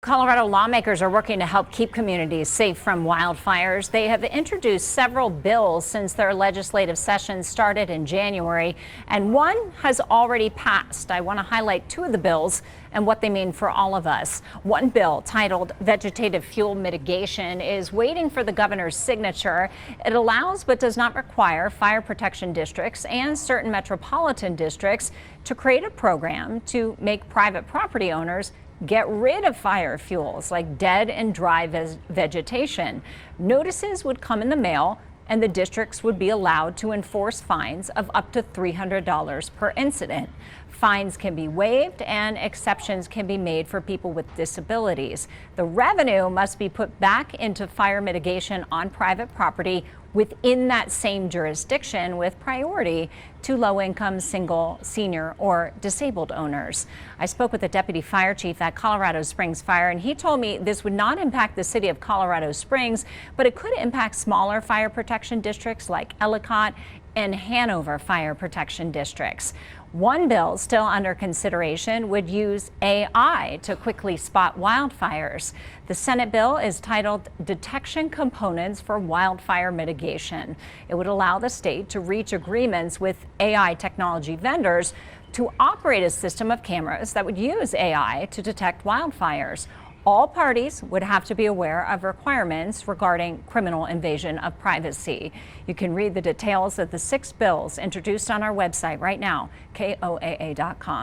Colorado lawmakers are working to help keep communities safe from wildfires. They have introduced several bills since their legislative session started in January, and one has already passed. I want to highlight two of the bills and what they mean for all of us. One bill, titled Vegetative Fuel Mitigation, is waiting for the governor's signature. It allows but does not require fire protection districts and certain metropolitan districts to create a program to make private property owners get rid of fire fuels like dead and dry vegetation. Notices would come in the mail, and the districts would be allowed to enforce fines of up to $300 per incident. Fines can be waived and exceptions can be made for people with disabilities. The revenue must be put back into fire mitigation on private property within that same jurisdiction, with priority to low-income, single, senior, or disabled owners. I spoke with the deputy fire chief at Colorado Springs Fire, and he told me this would not impact the city of Colorado Springs, but it could impact smaller fire protection districts like Ellicott and Hanover fire protection districts. One bill still under consideration would use AI to quickly spot wildfires. The Senate bill is titled Detection Components for Wildfire Mitigation. It would allow the state to reach agreements with AI technology vendors to operate a system of cameras that would use AI to detect wildfires. All parties would have to be aware of requirements regarding criminal invasion of privacy. You can read the details of the 6 bills introduced on our website right now, KOAA.com.